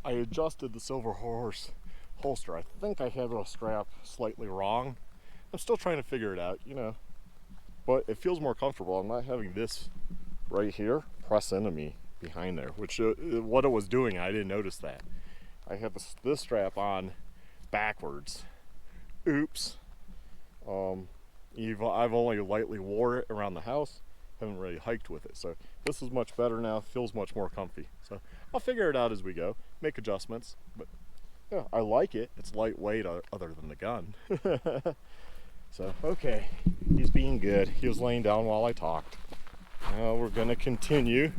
I adjusted the Silver Horse holster. I think I had the strap slightly wrong. I'm still trying to figure it out, but it feels more comfortable. I'm not having this right here press into me behind there, which what it was doing, I didn't notice that. I had this strap on backwards. Oops. I've only lightly wore it around the house. Haven't really hiked with it. So this is much better now. Feels much more comfy. So I'll figure it out as we go. Make adjustments. But yeah, I like it. It's lightweight other than the gun. So, okay. He's being good. He was laying down while I talked. Now we're going to continue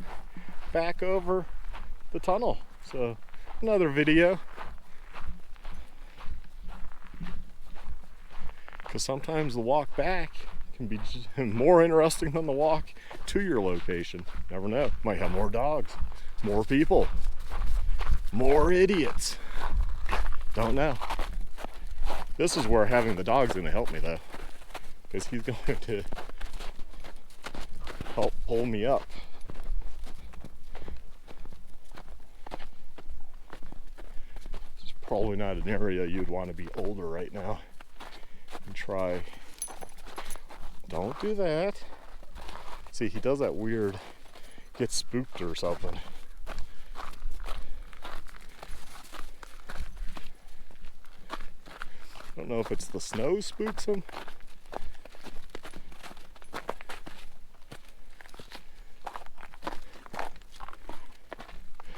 back over the tunnel. So another video. Because sometimes the walk back can be more interesting than the walk to your location. Never know. Might have more dogs, more people, more idiots. Don't know. This is where having the dog's going to help me though, because he's going to help pull me up. This is probably not an area you'd want to be older right now and try. Don't do that. See, he does that weird, gets spooked or something. I don't know if it's the snow spooks him.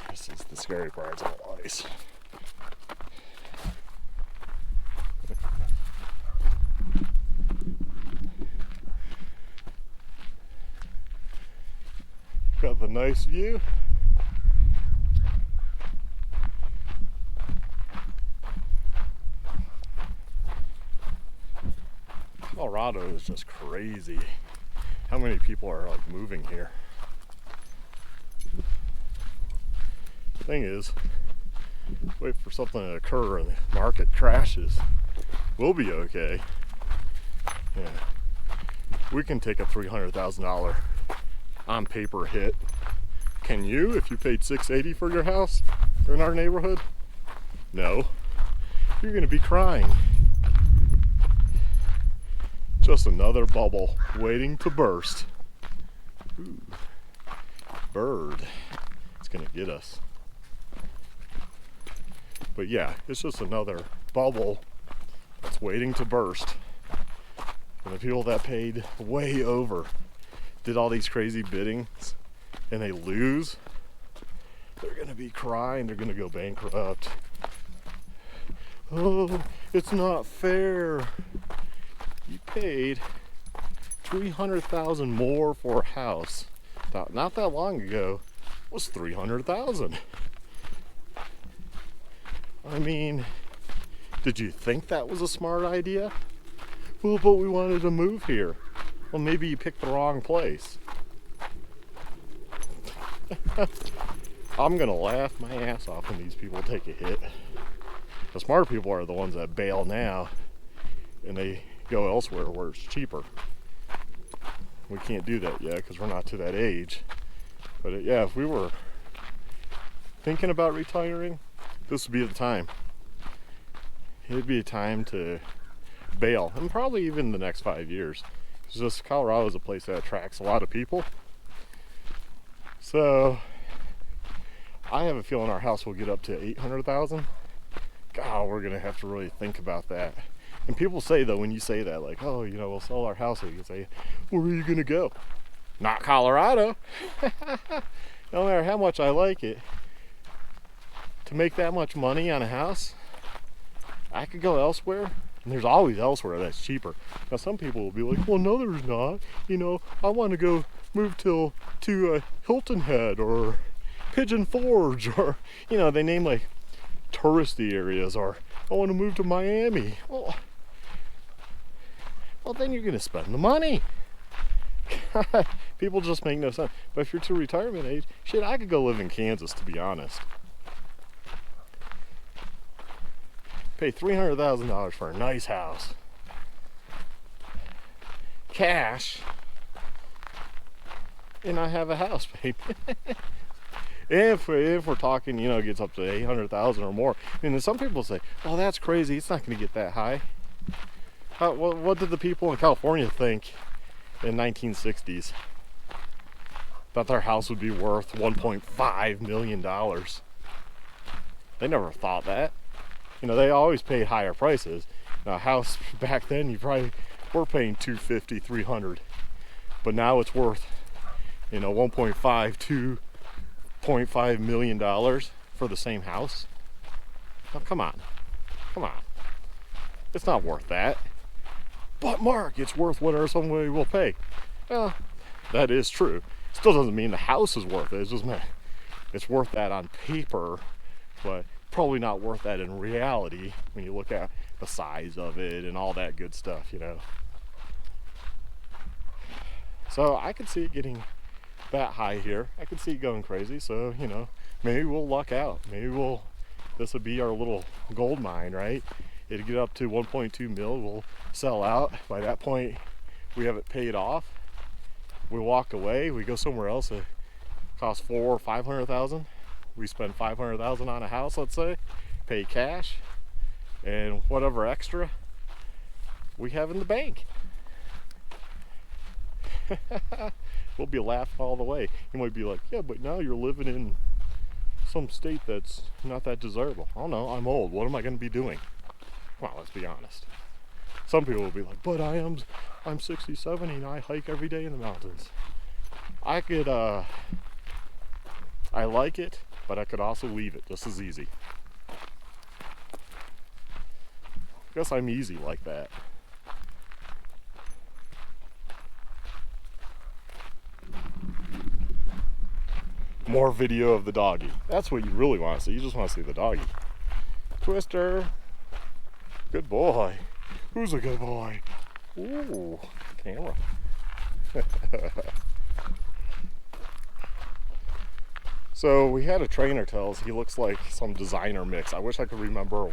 This is the scary part, it's all ice. Got the nice view. Colorado is just crazy. How many people are like moving here? Thing is, wait for something to occur and the market crashes. We'll be okay. Yeah, we can take a $300,000 on paper hit. Can you if you paid $680 for your house in our neighborhood? No. You're gonna be crying. Just another bubble waiting to burst. Ooh, bird. It's gonna get us. But yeah, it's just another bubble that's waiting to burst. And the people that paid way over, did all these crazy biddings, and they lose, they're gonna be crying, they're gonna go bankrupt. Oh, it's not fair. You paid $300,000 more for a house. Not that long ago, it was $300,000. I mean, did you think that was a smart idea? Well, but we wanted to move here. Well, maybe you picked the wrong place. I'm gonna laugh my ass off when these people take a hit. The smart people are the ones that bail now and they go elsewhere where it's cheaper. We can't do that yet because we're not to that age. But yeah, if we were thinking about retiring, this would be the time. It'd be a time to bail, and probably even the next 5 years. It's just Colorado is a place that attracts a lot of people. So I have a feeling our house will get up to $800,000. God, we're gonna have to really think about that. And people say though, when you say that, like, oh, we'll sell our house, you can say, where are you gonna go? Not Colorado. No matter how much I like it, to make that much money on a house, I could go elsewhere. And there's always elsewhere that's cheaper. Now some people will be like, well, no, there's not. I want to go move to Hilton Head or Pigeon Forge, or they name like touristy areas, or I want to move to Miami. Well, then you're gonna spend the money. People just make no sense. But if you're to retirement age, shit, I could go live in Kansas, to be honest. Pay $300,000 for a nice house. Cash. And I have a house, baby. If we're talking, you know, it gets up to 800,000 or more. And then some people say, "Oh, that's crazy. It's not going to get that high." What did the people in California think in 1960s? That their house would be worth $1.5 million. They never thought that. You know, they always paid higher prices. Now, a house back then, you probably were paying $250, $300, but now it's worth, you know, $1.5, $2.5 million for the same house. Oh, come on, it's not worth that. But Mark, it's worth whatever somebody will pay. Well, that is true. Still doesn't mean the house is worth it. It's just it's worth that on paper, but probably not worth that in reality when you look at the size of it and all that good stuff, you know. So I could see it getting that high here. I could see it going crazy. So, you know, maybe we'll luck out. This would be our little gold mine, right? It'd get up to 1.2 mil. We'll sell out. By that point, we have it paid off. We walk away. We go somewhere else. It costs $400,000 or $500,000. We spend $500,000 on a house, let's say, pay cash, and whatever extra we have in the bank. We'll be laughing all the way. You might be like, "Yeah, but now you're living in some state that's not that desirable." I don't know. I'm old. What am I going to be doing? Well, let's be honest. Some people will be like, "But I'm 60, 70, and I hike every day in the mountains." I like it, but I could also leave it just as easy. I guess I'm easy like that. More video of the doggy. That's what you really want to see. You just want to see the doggy. Twister. Good boy. Who's a good boy? Ooh, camera. So we had a trainer tell us he looks like some designer mix. I wish I could remember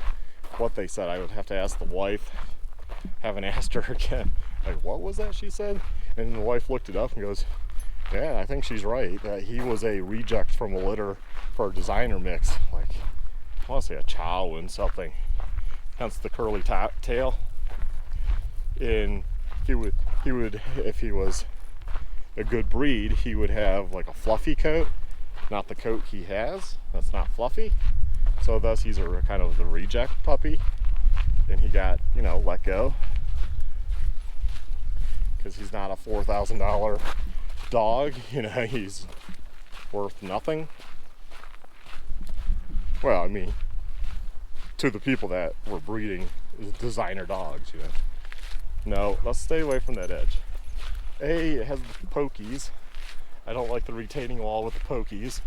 what they said. I would have to ask the wife. Haven't asked her again. Like, what was that she said? And the wife looked it up and goes, "Yeah, I think she's right. That he was a reject from a litter for a designer mix. Like, I want to say a chow and something. Hence the curly tail. And he would, if he was a good breed, he would have like a fluffy coat, not the coat he has. That's not fluffy. So thus he's a kind of the reject puppy. And he got, you know, let go because he's not a $4,000 dog. You know, he's worth nothing. Well, I mean, to the people that were breeding designer dogs, you know. No, let's stay away from that edge. It has the pokies. I don't like the retaining wall with the pokies.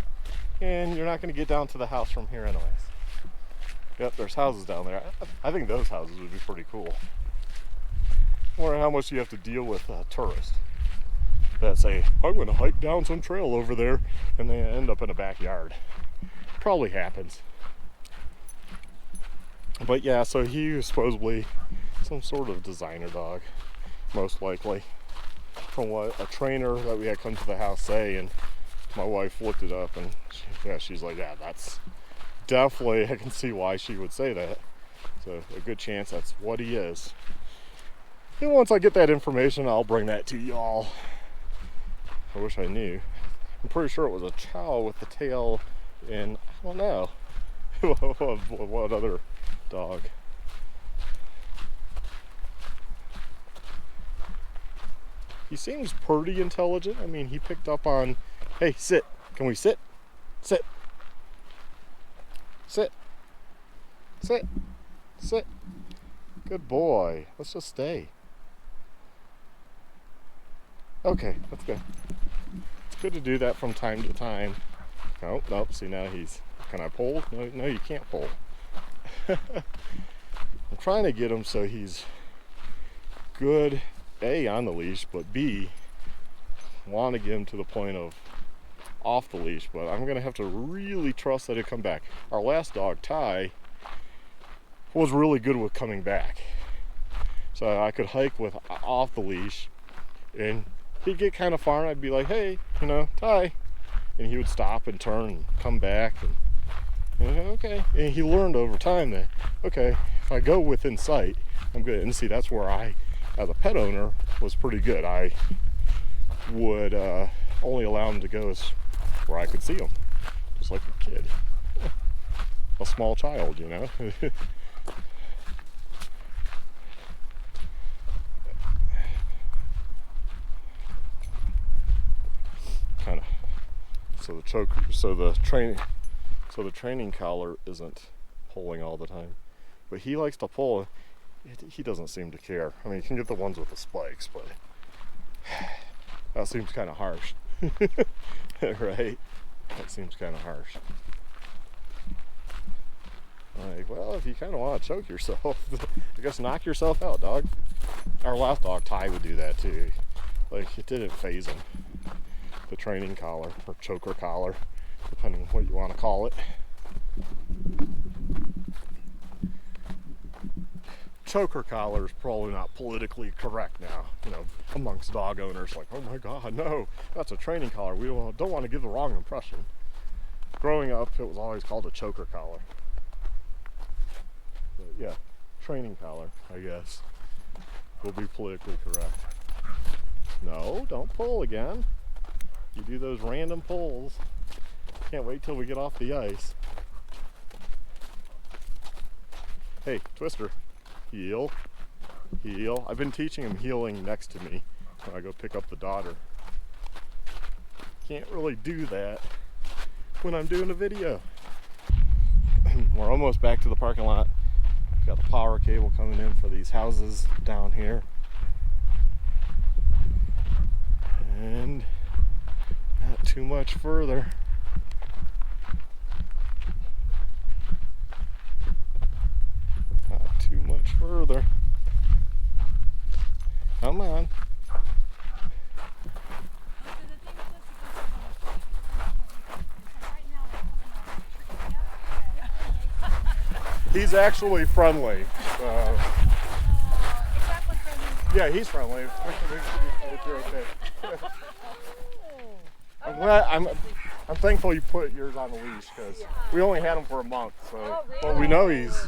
And you're not going to get down to the house from here anyways. Yep, there's houses down there. I think those houses would be pretty cool. I wonder how much you have to deal with tourists that say, "I'm going to hike down some trail over there," and they end up in a backyard. Probably happens. But yeah, so he was supposedly some sort of designer dog, most likely, from what a trainer that we had come to the house say. And my wife looked it up, and she's like, "Yeah, that's definitely, I can see why she would say that." So a good chance that's what he is. And once I get that information, I'll bring that to y'all. I wish I knew. I'm pretty sure it was a chow with the tail, and I don't know what other dog. He seems pretty intelligent. I mean, he picked up on, "Hey, sit. Can we sit? Sit. Sit. Sit. Sit. Good boy. Let's just stay." Okay, that's good. It's good to do that from time to time. Oh, nope. See, now he's... Can I pull? No, you can't pull. I'm trying to get him so he's good, A, on the leash, but B, want to get him to the point of off the leash. But I'm going to have to really trust that he'll come back. Our last dog, Ty, was really good with coming back. So I could hike with off the leash, and he'd get kind of far, and I'd be like, "Hey, you know, Ty, and he would stop and turn and come back, and okay. And he learned over time that, okay, if I go within sight, I'm good. And see, that's where I, as a pet owner, was pretty good. I would only allow him to go as where I could see him, just like a kid, a small child, you know. Kind of. So the training collar isn't pulling all the time, but he likes to pull. He doesn't seem to care. I mean, you can get the ones with the spikes, but that seems kind of harsh. Right? That seems kind of harsh. Like, well, if you kind of want to choke yourself, I guess knock yourself out, dog. Our last dog, Ty, would do that too. Like, it didn't faze him. The training collar, or choker collar, depending on what you want to call it. Choker collar is probably not politically correct now, you know, amongst dog owners. Like, oh my God, no, that's a training collar. We don't want to give the wrong impression. Growing up, it was always called a choker collar. But yeah, training collar, I guess, will be politically correct. No, don't pull again. You do those random pulls. Can't wait till we get off the ice. Hey, Twister. Heel. Heel. I've been teaching him heeling next to me when I go pick up the daughter. Can't really do that when I'm doing a video. We're almost back to the parking lot. Got the power cable coming in for these houses down here. And not too much further. Not too much further. Come on. He's actually friendly. Yeah, he's friendly. You're okay. I'm glad. I'm thankful you put yours on the leash because we only had him for a month, so but we know he's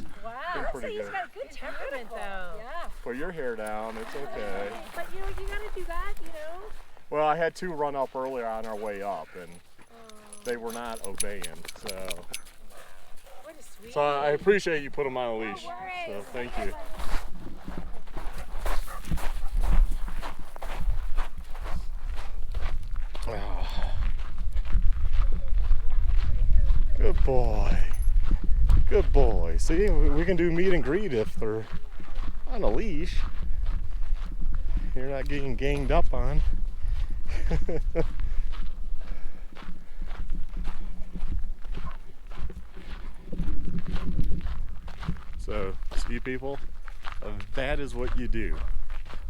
been pretty good. He's got good temperament, though. Yeah. Put your hair down. It's okay. But you know, you gotta do that, you know. Well, I had two run up earlier on our way up, and they were not obeying. So. What a sweet. So I appreciate you put them on a leash. So thank you. Good boy. Good boy. See, we can do meet and greet if they're on a leash. You're not getting ganged up on. So, see people, that is what you do.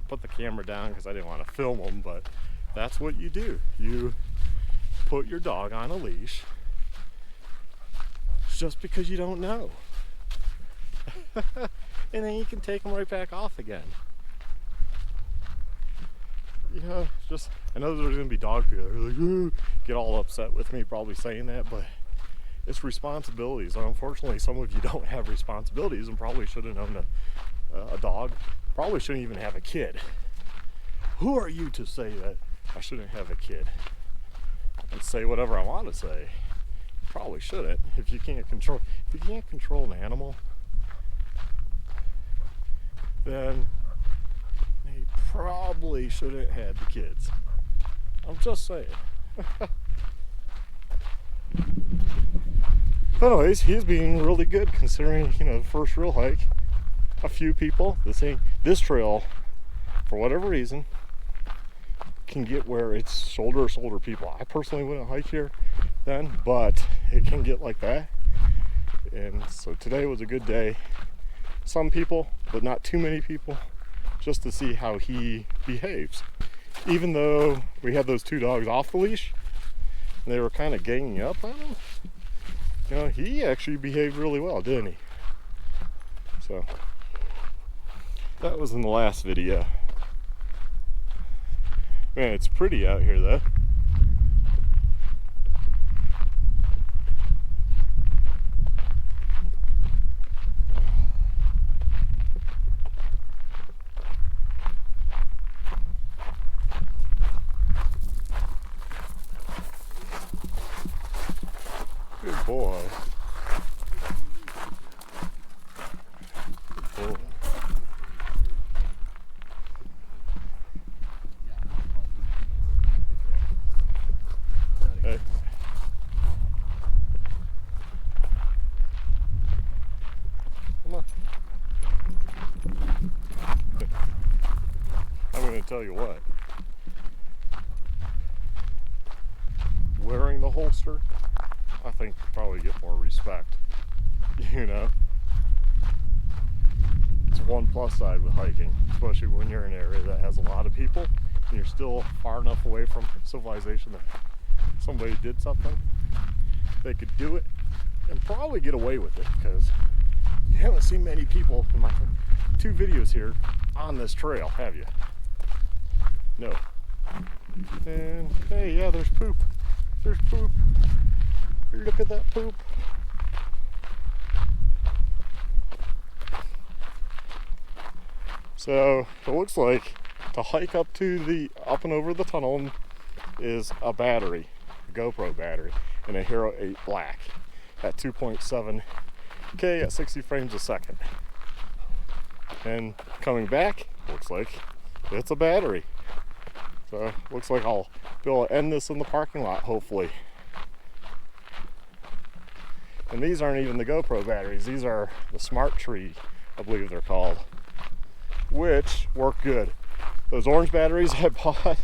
Put the camera down because I didn't want to film them, but that's what you do. You put your dog on a leash just because you don't know. And then you can take them right back off again. You know, just, I know there's going to be dog people that are like, ooh, get all upset with me probably saying that, but it's responsibilities. Unfortunately, some of you don't have responsibilities and probably should have known a dog. Probably shouldn't even have a kid. Who are you to say that I shouldn't have a kid? I can say whatever I want to say. Probably shouldn't. If you can't control an animal, then they probably shouldn't have the kids. I'm just saying. Anyways, he's being really good considering, you know, the first real hike. A few people, this trail, for whatever reason, can get where it's shoulder to shoulder people. I personally wouldn't hike here then, but it can get like that. And so today was a good day. Some people, but not too many people, just to see how he behaves. Even though we had those two dogs off the leash, and they were kind of ganging up on him, you know, he actually behaved really well, didn't he? So that was in the last video. Man, it's pretty out here though. Good boy. Good boy. Hey. Come on. I'm going to tell you what. Wearing the holster, I think you probably get more respect. You know? It's one plus side with hiking, especially when you're in an area that has a lot of people and you're still far enough away from civilization that somebody did something, they could do it and probably get away with it, because you haven't seen many people in my 2 videos here on this trail, have you? No. And hey, yeah, there's poop. There's poop. Look at that poop. So it looks like to hike up and over the tunnel is a battery, a GoPro battery, and a Hero 8 Black at 2.7K at 60 frames a second. And coming back, looks like it's a battery. So looks like I'll be able to end this in the parking lot, hopefully. And these aren't even the GoPro batteries. These are the Smart Tree, I believe they're called, which work good. Those orange batteries I bought,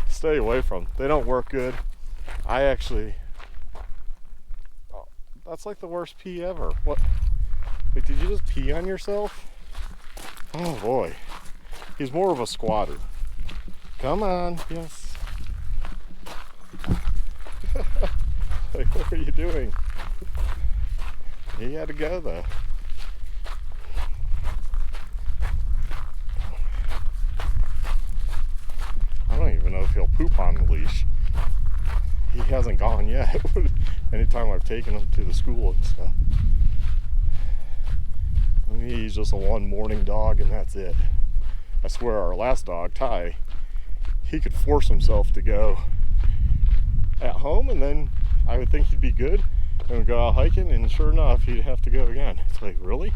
stay away from. They don't work good. I actually, oh, that's like the worst pee ever. What? Wait, did you just pee on yourself? Oh boy. He's more of a squatter. Come on, yes. Like, what are you doing? He had to go though. I don't even know if he'll poop on the leash. He hasn't gone yet. Anytime I've taken him to the school and stuff. He's just a one morning dog and that's it. I swear our last dog, Ty, he could force himself to go at home, and then I would think he'd be good and go out hiking, and sure enough he'd have to go again. It's like, really?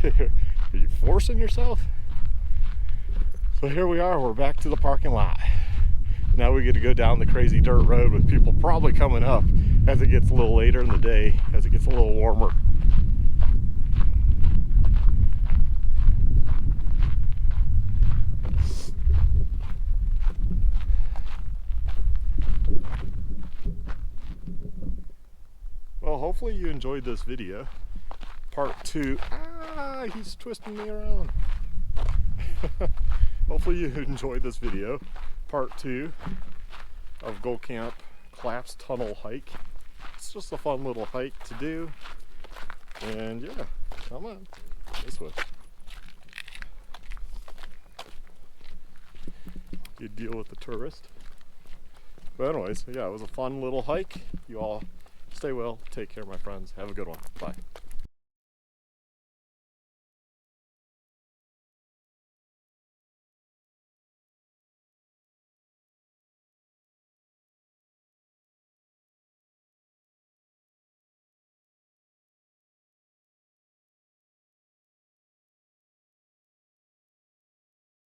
Are you forcing yourself? So here we are, we're back to the parking lot. Now we get to go down the crazy dirt road with people probably coming up as it gets a little later in the day, as it gets a little warmer. Well, hopefully you enjoyed this video. Part 2. Ah, he's twisting me around. Hopefully you enjoyed this video. Part 2 of Gold Camp Collapse Tunnel hike. It's just a fun little hike to do. And yeah, come on. This way. You deal with the tourist. But anyways, yeah, it was a fun little hike. You all stay well, take care, my friends. Have a good one. Bye.